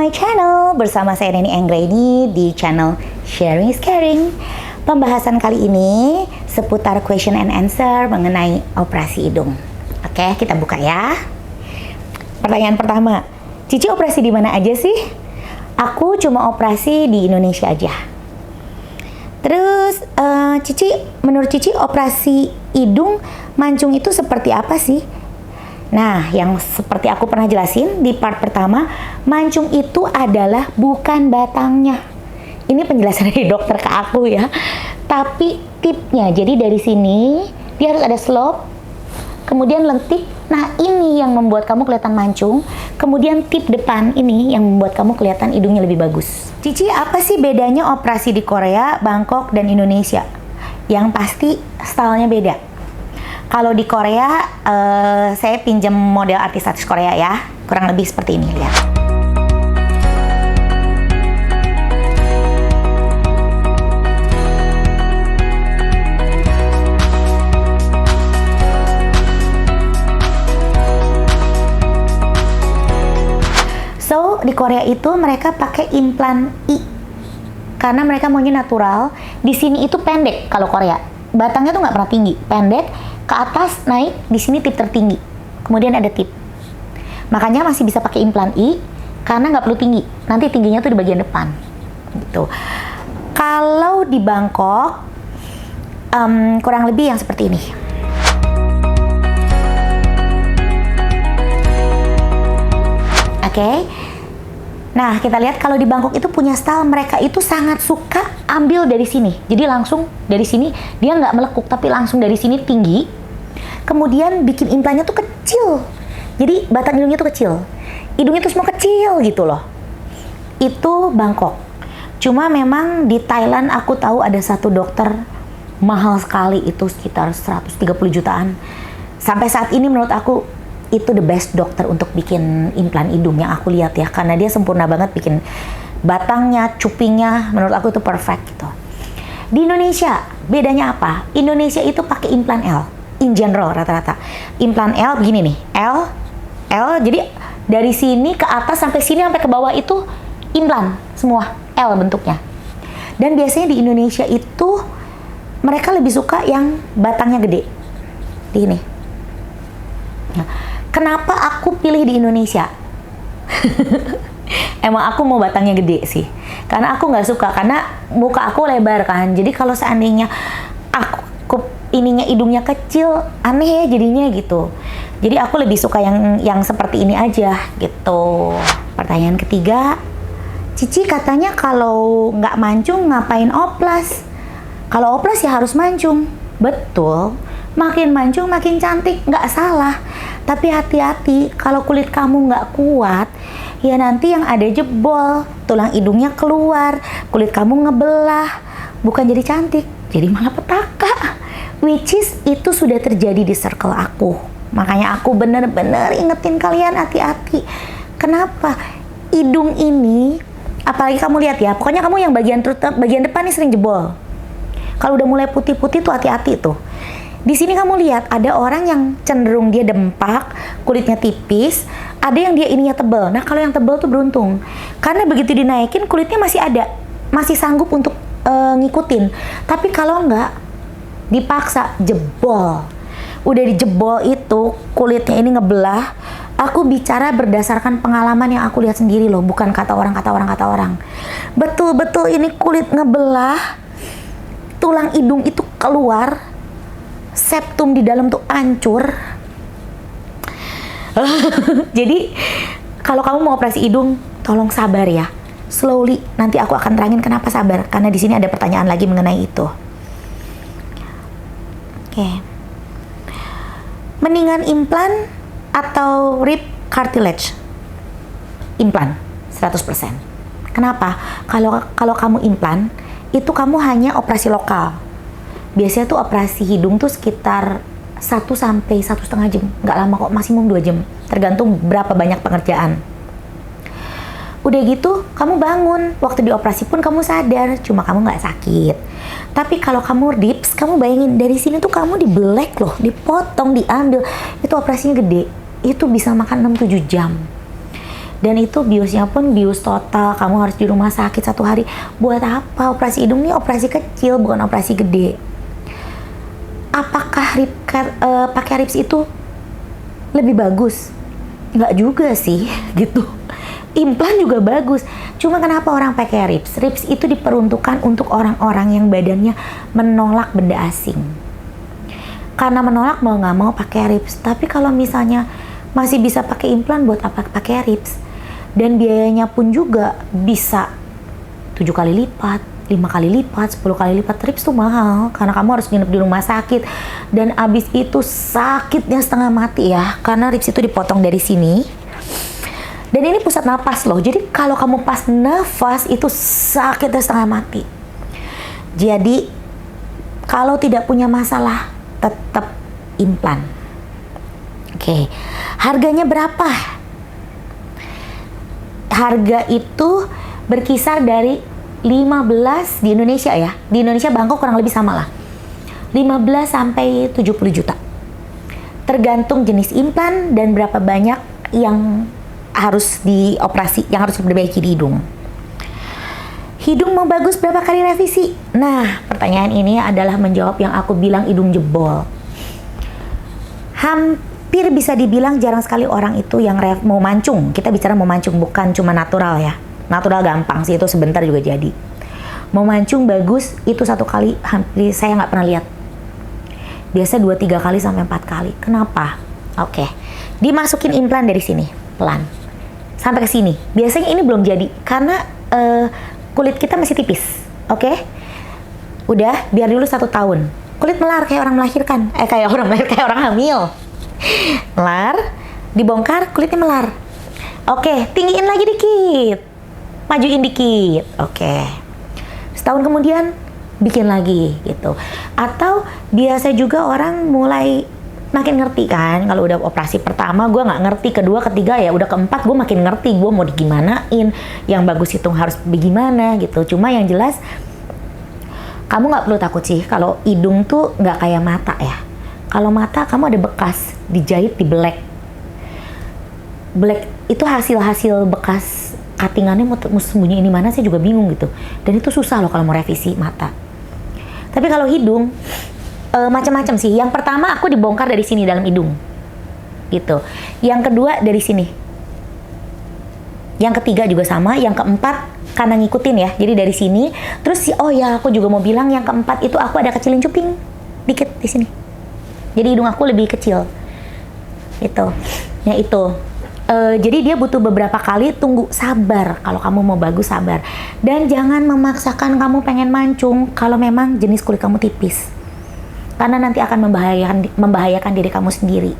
my channel, bersama saya Neni Anggraini di channel Sharing is Caring. Pembahasan kali ini seputar question and answer mengenai operasi hidung. Oke, kita buka ya. Pertanyaan pertama, Cici operasi di mana aja sih? Aku cuma operasi di Indonesia aja. Terus, menurut Cici operasi hidung mancung itu seperti apa sih? Nah, yang seperti aku pernah jelasin di part pertama, mancung itu adalah bukan batangnya. Ini penjelasan dari dokter ke aku ya. Tapi tipnya, jadi dari sini dia harus ada slope, kemudian lentik. Nah, ini yang membuat kamu kelihatan mancung. Kemudian tip depan ini yang membuat kamu kelihatan hidungnya lebih bagus. Cici, apa sih bedanya operasi di Korea, Bangkok, dan Indonesia? Yang pasti stylenya beda. Kalau di Korea, saya pinjam model artis-artis Korea ya. Kurang lebih seperti ini, lihat. So, di Korea itu mereka pakai implan I. Karena mereka maunya natural. Di sini itu pendek kalau Korea. Batangnya tuh nggak pernah tinggi, pendek. Ke atas naik, di sini tip tertinggi, kemudian ada tip. Makanya masih bisa pakai implan I karena nggak perlu tinggi, nanti tingginya tuh di bagian depan gitu. Kalau di Bangkok kurang lebih yang seperti ini. Oke. Nah, kita lihat kalau di Bangkok itu punya style, mereka itu sangat suka ambil dari sini. Jadi langsung dari sini, dia nggak melekuk, tapi langsung dari sini tinggi. Kemudian bikin implannya tuh kecil. Jadi batang hidungnya tuh kecil. Hidungnya tuh semua kecil gitu loh. Itu Bangkok. Cuma memang di Thailand aku tahu ada satu dokter mahal sekali, itu sekitar 130 jutaan. Sampai saat ini menurut aku itu the best dokter untuk bikin implan hidung yang aku lihat ya, karena dia sempurna banget bikin batangnya, cupingnya, menurut aku itu perfect gitu. Di Indonesia bedanya apa? Indonesia itu pakai implan L in general rata-rata. Implan L begini nih, L, jadi dari sini ke atas sampai sini sampai ke bawah itu implan semua L bentuknya. Dan biasanya di Indonesia itu mereka lebih suka yang batangnya gede. Di ini. Nah, kenapa aku pilih di Indonesia? Emang aku mau batangnya gede sih. Karena aku nggak suka, karena muka aku lebar kan. Jadi kalau seandainya aku ininya hidungnya kecil, aneh ya jadinya gitu. Jadi aku lebih suka yang seperti ini aja gitu. Pertanyaan ketiga, Cici katanya kalau nggak mancung ngapain oplas? Kalau oplas ya harus mancung. Betul. Makin mancung makin cantik, nggak salah. Tapi hati-hati, kalau kulit kamu nggak kuat, ya nanti yang ada jebol, tulang hidungnya keluar, kulit kamu ngebelah, bukan jadi cantik, jadi malah petaka. Which is itu sudah terjadi di circle aku. Makanya aku bener-bener ingetin kalian hati-hati. Kenapa? Hidung ini, apalagi kamu lihat ya, pokoknya kamu yang bagian depan nih sering jebol. Kalau udah mulai putih-putih tuh hati-hati tuh. Di sini kamu lihat ada orang yang cenderung dia dempak, kulitnya tipis, ada yang dia ininya tebel. Nah, kalau yang tebel tuh beruntung. Karena begitu dinaikin kulitnya masih ada, masih sanggup untuk ngikutin. Tapi kalau enggak, dipaksa jebol. Udah dijebol itu kulitnya ini ngebelah. Aku bicara berdasarkan pengalaman yang aku lihat sendiri loh, bukan kata orang. Betul-betul ini kulit ngebelah, tulang hidung itu keluar. Septum di dalam tuh hancur. Jadi kalau kamu mau operasi hidung, tolong sabar ya. Slowly, nanti aku akan terangin kenapa sabar. Karena di sini ada pertanyaan lagi mengenai itu. Oke. Mendingan implan atau rib cartilage? Implan, 100%. Kenapa? Kalau kamu implan, itu kamu hanya operasi lokal. Biasanya tuh operasi hidung tuh sekitar 1 sampai 1,5 jam. Nggak lama kok, maksimum 2 jam. Tergantung berapa banyak pengerjaan. Udah gitu, kamu bangun. Waktu dioperasi pun kamu sadar, cuma kamu nggak sakit. Tapi kalau kamu ribs, kamu bayangin dari sini tuh kamu dibelek loh, dipotong, diambil. Itu operasinya gede. Itu bisa makan 6-7 jam. Dan itu biusnya pun bius total, kamu harus di rumah sakit 1 hari. Buat apa? Operasi hidung ini operasi kecil, bukan operasi gede. Apakah pakai ribs itu lebih bagus? Nggak juga sih, gitu. Implan juga bagus. Cuma kenapa orang pakai ribs? Ribs itu diperuntukkan untuk orang-orang yang badannya menolak benda asing. Karena menolak mau nggak mau pakai ribs. Tapi kalau misalnya masih bisa pakai implan, buat apa pakai ribs? Dan biayanya pun juga bisa 7 kali lipat, 5 kali lipat, 10 kali lipat. Ribs tuh mahal karena kamu harus nginep di rumah sakit, dan abis itu sakitnya setengah mati ya, karena ribs itu dipotong dari sini. Dan ini pusat napas loh, jadi kalau kamu pas nafas itu sakitnya setengah mati. Jadi kalau tidak punya masalah, tetap implan. Oke, harganya berapa? Harga itu berkisar dari 15 di Indonesia ya. Di Indonesia Bangkok kurang lebih sama lah. 15 sampai 70 juta. Tergantung jenis implan dan berapa banyak yang harus dioperasi, yang harus diperbaiki di hidung. Hidung mau bagus berapa kali revisi? Nah, pertanyaan ini adalah menjawab yang aku bilang hidung jebol. Hampir bisa dibilang jarang sekali orang itu yang mau mancung. Kita bicara mau mancung, bukan cuma natural ya. Natural gampang sih, itu sebentar juga jadi. Mau mancung bagus, itu 1 kali hampir saya nggak pernah lihat. Biasa 2-3 kali sampai 4 kali. Kenapa? Oke, dimasukin implan dari sini, pelan. Sampai ke sini. Biasanya ini belum jadi, karena kulit kita masih tipis. Oke? Udah, biar dulu 1 tahun. Kulit melar kayak orang melahirkan. Kayak orang hamil. Melar, dibongkar, kulitnya melar. Oke, tinggiin lagi dikit. Majuin dikit. Oke. Setahun kemudian bikin lagi gitu. Atau biasa juga orang mulai makin ngerti kan, kalau udah operasi pertama gue nggak ngerti, kedua, ketiga, ya udah keempat gue makin ngerti gue mau digimanain, yang bagus itu harus bagaimana gitu. Cuma yang jelas kamu nggak perlu takut sih kalau hidung tuh nggak kayak mata ya. Kalau mata kamu ada bekas dijahit di black itu hasil bekas cuttingannya mau sembunyiin di mana, saya juga bingung gitu. Dan itu susah loh kalau mau revisi mata. Tapi kalau hidung macam-macam sih. Yang pertama aku dibongkar dari sini dalam hidung, gitu. Yang kedua dari sini. Yang ketiga juga sama. Yang keempat karena ngikutin ya. Jadi dari sini. Terus oh ya aku juga mau bilang yang keempat itu aku ada kecilin cuping dikit di sini. Jadi hidung aku lebih kecil. Gitu. Ya itu. Jadi dia butuh beberapa kali, tunggu, sabar. Kalau kamu mau bagus, sabar. Dan jangan memaksakan kamu pengen mancung kalau memang jenis kulit kamu tipis. Karena nanti akan membahayakan diri kamu sendiri.